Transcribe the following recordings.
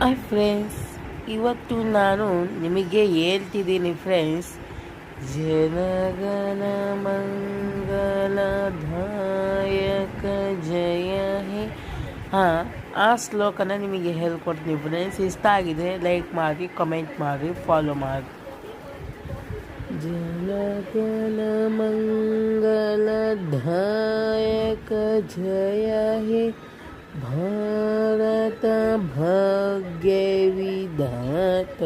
Hi friends, ಇವತ್ತು ನಾನು ನಿಮಗೆ ಹೇಳ್ತಿದ್ದೀನಿ ಫ್ರೆಂಡ್ಸ್. ಜನಗಣ ಮಂಗಲದಾಯಕ ಜಯ ಹೇ. ಆ ಶ್ಲೋಕನ ನಿಮಗೆ ಹೇಳ್ಕೊಡ್ತೀನಿ ಫ್ರೆಂಡ್ಸ್. ಇಷ್ಟ ಆಗಿದೆ ಲೈಕ್ ಮಾಡಿ, ಕಮೆಂಟ್ ಮಾಡಿ, ಫಾಲೋ ಮಾಡಿ. ಜನಗಣ ಮಂಗಲದಾಯಕ ಜಯ ಹೇ ಭಾರತ ಭಾಗ್ಯ ವಿಧಾತ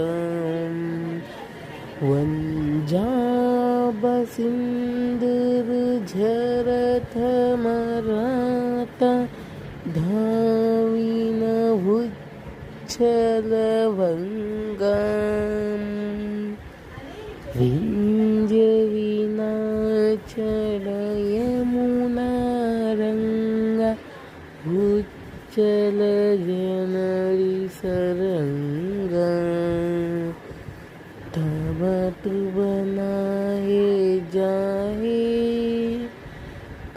ವಂಜಾಬ ಸಿಂಧುರ ಝರಥ ಮರಾಠ ಧಾವಿನ ಉಚ್ಚಲ ವಂಗ ವಿಂಜ ವಿನಾಚಲ ಯಮುನಾ ರಂಗ ಉಚ್ಚಲ ಜನರಿ ಸರಂಗ ತಬ ತುಬನಾಯೆ ಜಾಯೆ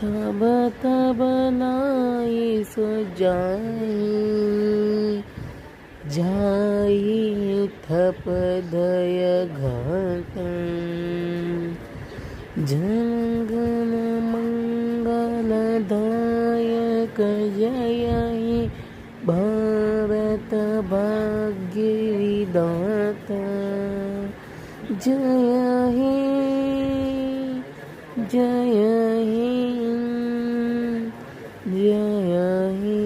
ತಬ ತಬನಾಯೆ ಸೋ ಜಾಯೆ ತಪದಯ ಘಾತ ಜನಗಣ ಮಂಗಲದಾಯಕ ಜಯ ಹೇ ಭಾರತ ಭಾಗ್ಯ ವಿಧಾತ ಜಯ ಹೇ ಜಯ ಹೇ ಜಯ ಹೇ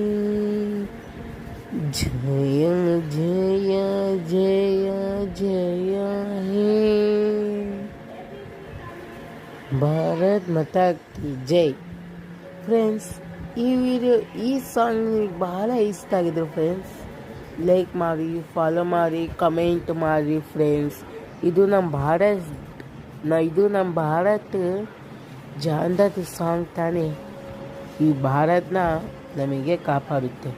ಜಯ ಜಯ ಜಯ ಜಯ ಹೇ. ಭಾರತ್ ಮಾತಾ ಕಿ ಜೈ. ಫ್ರೆಂಡ್ಸ್, ಈ ಸಾಂಗ್ ನಿಮಗೆ ಬಹಳ ಇಷ್ಟ ಆಗಿದೆ ಫ್ರೆಂಡ್ಸ್. ಲೈಕ್ ಮಾಡಿ, ಫಾಲೋ ಮಾಡಿ, ಕಮೆಂಟ್ ಮಾಡಿ ಫ್ರೆಂಡ್ಸ್. ಇದು ನಮ್ಮ ಭಾರತ ಜಾನದ ಸಾಂಗ್ ತಾನೇ. ಈ ಭಾರತನ ನಮಗೆ ಕಾಪಾಡುತ್ತೆ.